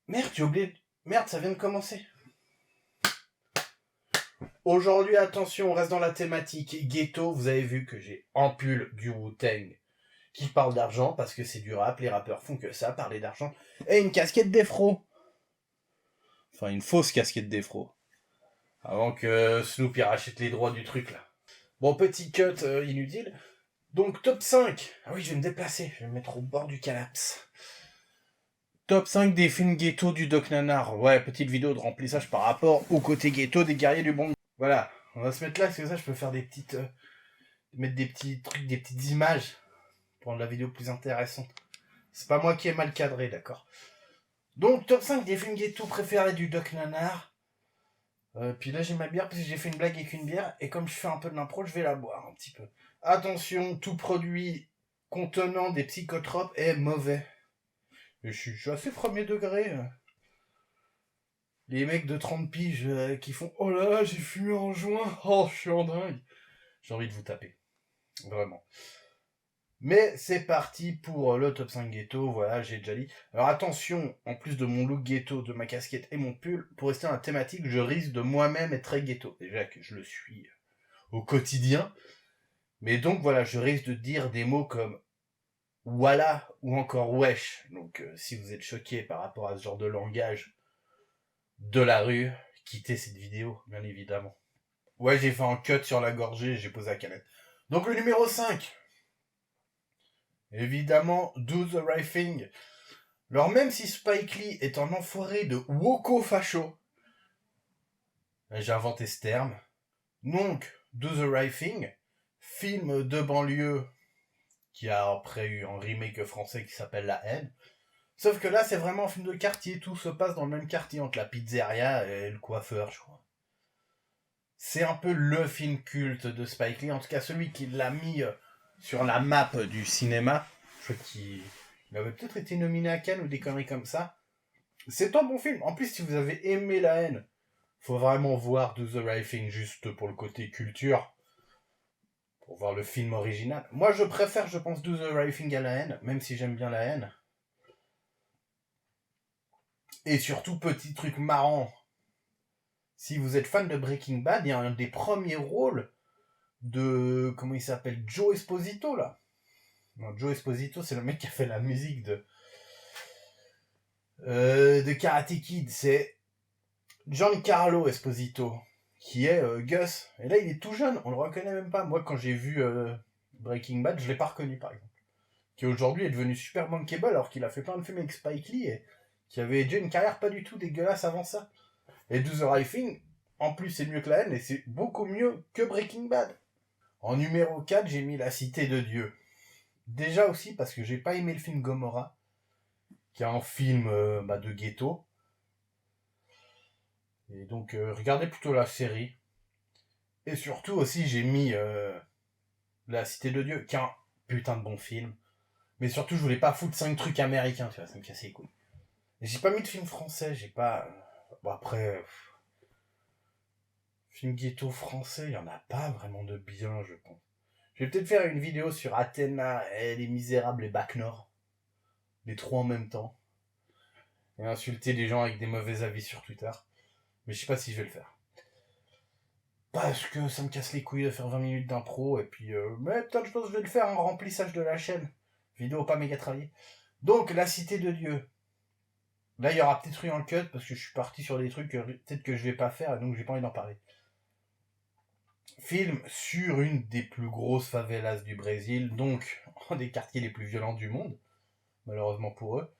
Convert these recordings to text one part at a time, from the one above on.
Merde, j'ai oublié. Merde, ça vient de commencer. Aujourd'hui, attention, on reste dans la thématique ghetto. Vous avez vu que j'ai en pull du Wu-Tang qui parle d'argent parce que c'est du rap. Les rappeurs font que ça, parler d'argent. Et une casquette d'Efro. Enfin, une fausse casquette d'Efro. Avant que Snoopy rachète les droits du truc là. Bon, petit cut inutile. Donc, top 5. Ah oui, je vais me déplacer. Je vais me mettre au bord du calaps. Top 5 des films ghetto du Doc Nanar. Ouais, petite vidéo de remplissage par rapport au côté ghetto des guerriers du bon. Voilà, on va se mettre là, parce que ça, je peux faire des petites. Mettre des petits trucs, des petites images pour rendre la vidéo plus intéressante. C'est pas moi qui ai mal cadré, d'accord. Donc, top 5 des films ghetto préférés du Doc Nanar. Puis là, j'ai ma bière parce que j'ai fait une blague avec une bière. Et comme je fais un peu de l'impro, je vais la boire un petit peu. Attention, tout produit contenant des psychotropes est mauvais. Et je suis assez premier degré. Les mecs de 30 piges qui font oh là là, j'ai fumé en joint, oh je suis en dingue. J'ai envie de vous taper. Vraiment. Mais c'est parti pour le top 5 ghetto, voilà, j'ai déjà dit. Alors attention, en plus de mon look ghetto, de ma casquette et mon pull, pour rester dans la thématique, je risque de moi-même être très ghetto. Déjà que je le suis au quotidien. Mais donc voilà, je risque de dire des mots comme voilà ou encore wesh. Donc si vous êtes choqué par rapport à ce genre de langage de la rue, quittez cette vidéo, bien évidemment. Ouais, j'ai fait un cut sur la gorgée, j'ai posé la canette. Donc le numéro 5. Évidemment, Do the Right Thing. Alors même si Spike Lee est un enfoiré de woko facho, j'ai inventé ce terme. Donc, Do the Right Thing, film de banlieue qui a après eu un remake français qui s'appelle La Haine. Sauf que là, c'est vraiment un film de quartier, tout se passe dans le même quartier entre la pizzeria et le coiffeur, je crois. C'est un peu le film culte de Spike Lee, en tout cas celui qui l'a mis sur la map du cinéma. Je crois qu'il avait peut-être été nominé à Cannes ou des conneries comme ça. C'est un bon film. En plus, si vous avez aimé La Haine, faut vraiment voir Do the Right Thing juste pour le côté culture, pour voir le film original. Moi, je préfère, je pense, Do the Right Thing à La Haine, même si j'aime bien La Haine. Et surtout, petit truc marrant, si vous êtes fan de Breaking Bad, il y a un des premiers rôles de... Comment il s'appelle, Joe Esposito, là. Non, Joe Esposito, c'est le mec qui a fait la musique de Karate Kid. C'est Giancarlo Esposito, qui est Gus. Et là, il est tout jeune, on le reconnaît même pas. Moi, quand j'ai vu Breaking Bad, je l'ai pas reconnu, par exemple. Qui aujourd'hui est devenu super bankable, alors qu'il a fait plein de films avec Spike Lee, et qui avait déjà une carrière pas du tout dégueulasse avant ça. Et Do the Right Thing, en plus, c'est mieux que La Haine, et c'est beaucoup mieux que Breaking Bad. En numéro 4, j'ai mis La Cité de Dieu. Déjà aussi parce que j'ai pas aimé le film Gomorrah, qui est un film de ghetto. Et donc, regardez plutôt la série. Et surtout aussi, j'ai mis La Cité de Dieu, qui est un putain de bon film. Mais surtout, je voulais pas foutre 5 trucs américains, tu vois, ça me cassait les couilles. Et j'ai pas mis de film français, j'ai pas... Bon, après, film ghetto français, il y en a pas vraiment de bien, je pense. Je vais peut-être faire une vidéo sur Athéna, et Les Misérables et Bac Nord. Les trois en même temps. Et insulter des gens avec des mauvais avis sur Twitter. Mais je sais pas si je vais le faire. Parce que ça me casse les couilles de faire 20 minutes d'impro, et puis... mais peut-être je pense que je vais le faire en remplissage de la chaîne. Vidéo pas méga travaillée. Donc, La Cité de Dieu. Là, il y aura peut-être eu un cut, parce que je suis parti sur des trucs que peut-être que je vais pas faire, et donc j'ai pas envie d'en parler. Film sur une des plus grosses favelas du Brésil, donc un des quartiers les plus violents du monde, malheureusement pour eux.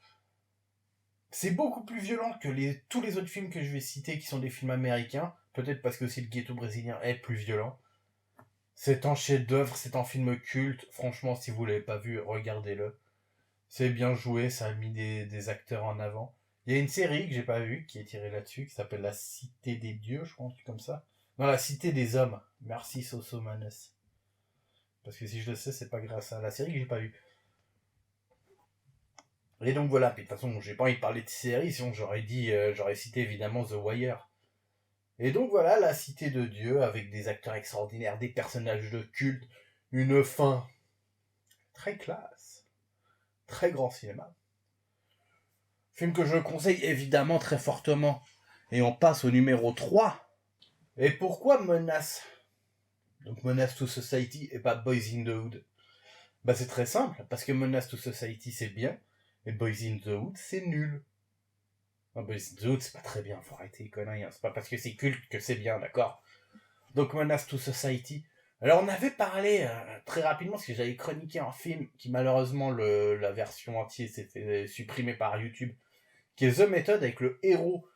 C'est beaucoup plus violent que tous les autres films que je vais citer qui sont des films américains, peut-être parce que aussi le ghetto brésilien est plus violent. C'est un chef-d'œuvre, c'est un film culte. Franchement, si vous l'avez pas vu, regardez-le. C'est bien joué, ça a mis des acteurs en avant. Il y a une série que j'ai pas vue qui est tirée là-dessus, qui s'appelle La Cité des Dieux, je crois, un truc comme ça. Non, La Cité des Hommes. Merci Sosomanes. Parce que si je le sais, c'est pas grâce à la série que j'ai pas vue. Et donc voilà, puis de toute façon, j'ai pas envie de parler de série, sinon j'aurais cité évidemment The Wire. Et donc voilà, La Cité de Dieu, avec des acteurs extraordinaires, des personnages de culte, une fin très classe, très grand cinéma. Film que je conseille évidemment très fortement. Et on passe au numéro 3. Et pourquoi Menace? Donc Menace to Society et pas Boys in the Hood. Bah c'est très simple, parce que Menace to Society c'est bien, et Boys in the Hood c'est nul. Non, Boys in the Hood c'est pas très bien, faut arrêter les conneries, hein. C'est pas parce que c'est culte que c'est bien, d'accord? Donc Menace to Society. Alors on avait parlé très rapidement, parce que j'avais chroniqué un film qui malheureusement la version entière s'est fait supprimer par YouTube, qui est The Method avec le héros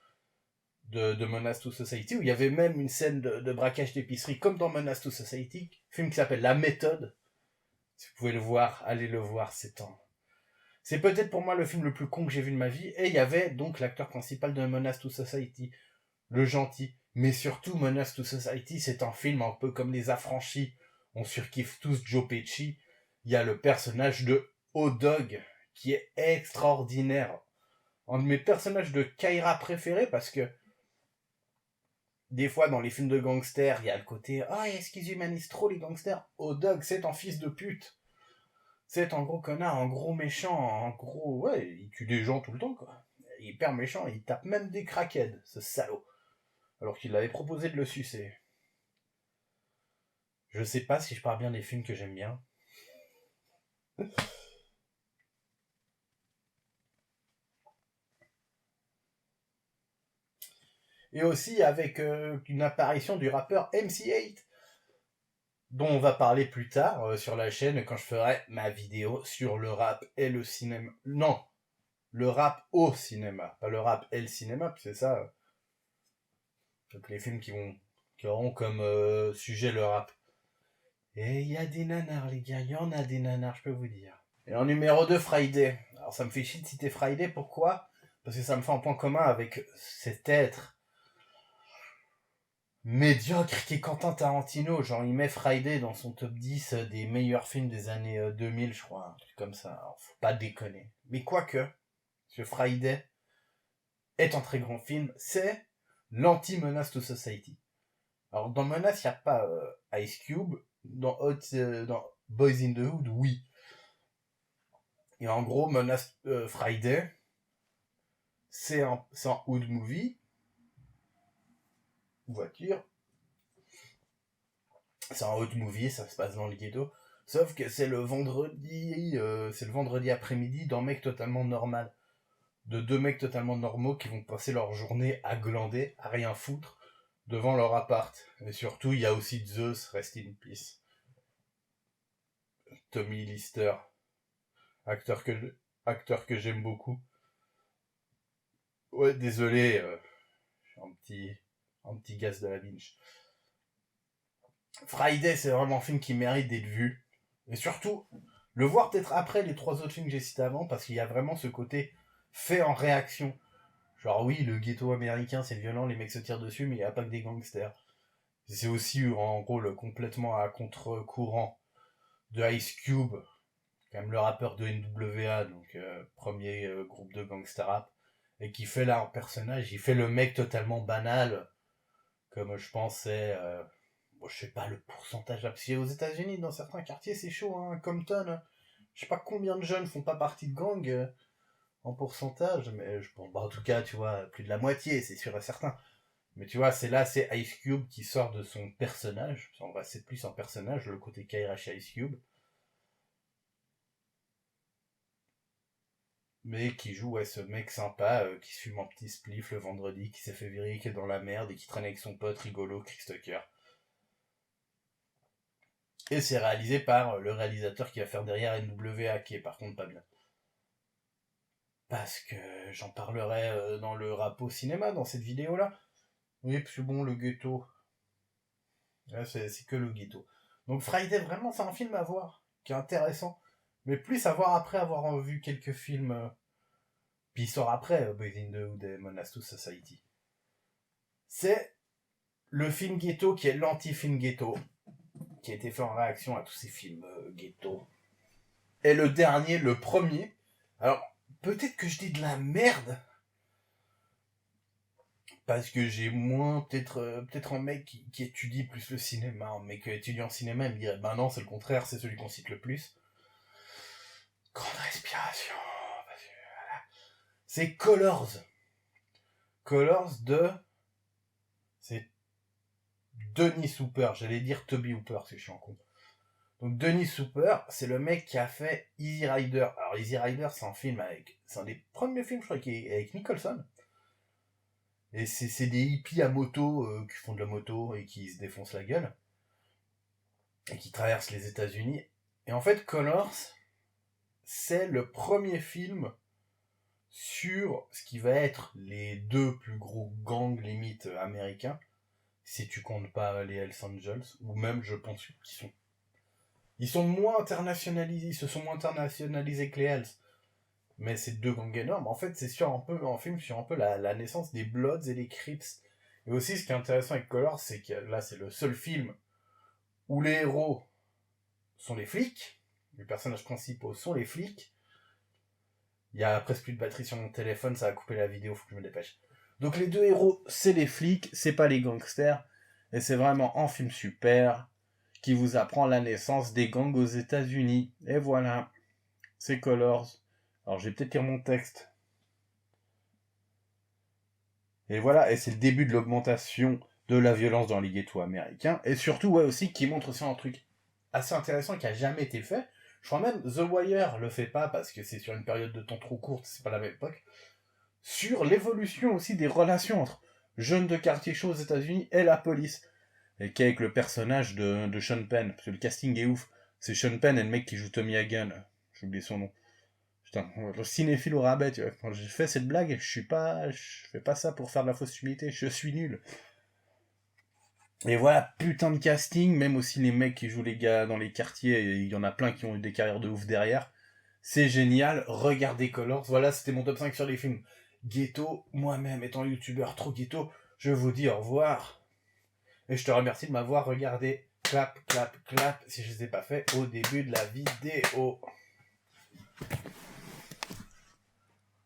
de Menace to Society, où il y avait même une scène de braquage d'épicerie comme dans Menace to Society, film qui s'appelle La Méthode. Si vous pouvez le voir, allez le voir, c'est peut-être pour moi le film le plus con que j'ai vu de ma vie, et il y avait donc l'acteur principal de Menace to Society, le gentil. Mais surtout, Menace to Society, c'est un film un peu comme Les Affranchis. On surkiffe tous Joe Pesci. Il y a le personnage de O-Dog, qui est extraordinaire. Un de mes personnages de Kaira préférés, parce que des fois, dans les films de gangsters, il y a le côté « Ah, est-ce qu'ils humanisent trop les gangsters ?» O-Dog, c'est un fils de pute. C'est un gros connard, un gros méchant, un gros... Ouais, il tue des gens tout le temps, quoi. Il est hyper méchant, il tape même des crackheads, ce salaud. Alors qu'il avait proposé de le sucer. Je sais pas si je parle bien des films que j'aime bien. Et aussi avec une apparition du rappeur MC8, dont on va parler plus tard sur la chaîne quand je ferai ma vidéo sur le rap et le cinéma. Non, le rap au cinéma, pas le rap et le cinéma, c'est ça. Donc les films qui auront comme sujet le rap. Et il y a des nanars, les gars, il y en a des nanars, je peux vous dire. Et en numéro 2, Friday. Alors ça me fait chier de citer Friday, pourquoi? Parce que ça me fait un point commun avec cet être médiocre qui est Quentin Tarantino. Genre, il met Friday dans son top 10 des meilleurs films des années 2000, je crois, un truc comme ça. Alors, faut pas déconner. Mais quoique, ce Friday est un très grand film, c'est l'anti-Menace to Society. Alors, dans Menace, il n'y a pas Ice Cube. Dans Boys in the Hood, oui. Et en gros, Menace Friday, c'est un hood movie, voiture. C'est un hood movie, ça se passe dans le ghetto. Sauf que c'est le vendredi après-midi d'un mec totalement normal. De deux mecs totalement normaux qui vont passer leur journée à glander, à rien foutre, devant leur appart. Et surtout, il y a aussi Zeus, rest in peace. Tommy Lister, acteur que j'aime beaucoup. Ouais, désolé, je suis un petit gaz de la binge. Friday, c'est vraiment un film qui mérite d'être vu. Et surtout, le voir peut-être après les trois autres films que j'ai cités avant, parce qu'il y a vraiment ce côté fait en réaction. Genre oui, le ghetto américain, c'est violent, les mecs se tirent dessus, mais il n'y a pas que des gangsters. C'est aussi, en gros, complètement à contre-courant de Ice Cube, quand même le rappeur de NWA, donc premier groupe de gangster rap, et qui fait là un personnage, il fait le mec totalement banal, comme je pensais... Bon, je sais pas le pourcentage, parce qu'aux États-Unis, dans certains quartiers, c'est chaud, hein, Compton. Hein. Je sais pas combien de jeunes font pas partie de gang en pourcentage, mais bon, bah, en tout cas, tu vois, plus de la moitié, c'est sûr et certain. Mais tu vois, c'est Ice Cube qui sort de son personnage. En vrai, c'est plus un personnage, le côté Kaira chez Ice Cube. Mais qui joue ce mec sympa, qui se fume un petit spliff le vendredi, qui s'est fait virer, qui est dans la merde et qui traîne avec son pote rigolo, Chris Tucker. Et c'est réalisé par le réalisateur qui va faire derrière NWA, qui est par contre pas bien. Parce que j'en parlerai dans le rap au cinéma, dans cette vidéo-là. Oui, parce que bon, le ghetto. Là, c'est que le ghetto. Donc Friday, vraiment, c'est un film à voir, qui est intéressant. Mais plus à voir après avoir vu quelques films. Puis il sort après, Boys in the Hood et Menace to Society. C'est le film ghetto qui est l'anti-film ghetto, qui a été fait en réaction à tous ces films ghetto. Et le dernier, le premier. Alors, peut-être que je dis de la merde, parce que j'ai moins, peut-être un mec qui étudie plus le cinéma, un mec étudiant en cinéma, il me dirait, ben non, c'est le contraire, c'est celui qu'on cite le plus. Grande respiration. C'est Colors. Colors de... C'est Denis Hooper. J'allais dire Toby Hooper, c'est chiant con. Donc Denis Hooper, c'est le mec qui a fait Easy Rider. Alors Easy Rider, c'est un film avec... C'est un des premiers films, je crois, qui est avec Nicholson. Et c'est des hippies à moto qui font de la moto et qui se défoncent la gueule. Et qui traversent les États-Unis. Et en fait, Colors, c'est le premier film sur ce qui va être les deux plus gros gangs limites américains, si tu comptes pas les Hells Angels, ou même je pense ils sont moins internationalisés, ils se sont moins internationalisés que les Hells, mais c'est deux gangs énormes. En fait, c'est sur un peu un film sur un peu la naissance des Bloods et des Crips. Et aussi, ce qui est intéressant avec Colors, c'est que là, c'est le seul film où les héros sont les flics, les personnages principaux sont les flics. Il y a presque plus de batterie sur mon téléphone, ça a coupé la vidéo, faut que je me dépêche. Donc les deux héros, c'est les flics, c'est pas les gangsters, et c'est vraiment un film super qui vous apprend la naissance des gangs aux États-Unis. Et voilà, c'est Colors. Alors je vais peut-être lire mon texte. Et voilà, et c'est le début de l'augmentation de la violence dans les ghettos américains, et surtout, ouais, aussi, qui montre aussi un truc assez intéressant qui a jamais été fait. Je crois même The Wire le fait pas parce que c'est sur une période de temps trop courte, c'est pas la même époque. Sur l'évolution aussi des relations entre jeunes de quartier chaud aux États-Unis et la police. Et qu'avec le personnage de Sean Penn, parce que le casting est ouf. C'est Sean Penn et le mec qui joue Tommy Hagen. J'ai oublié son nom. Putain, le cinéphile au rabais, tu vois. Quand j'ai fait cette blague, je fais pas ça pour faire de la fausse humilité, je suis nul. Et voilà, putain de casting, même aussi les mecs qui jouent les gars dans les quartiers, il y en a plein qui ont eu des carrières de ouf derrière. C'est génial, regardez Colors, voilà, c'était mon top 5 sur les films ghetto. Moi-même, étant youtubeur trop ghetto, je vous dis au revoir. Et je te remercie de m'avoir regardé. Clap, clap, clap, si je ne les ai pas fait au début de la vidéo.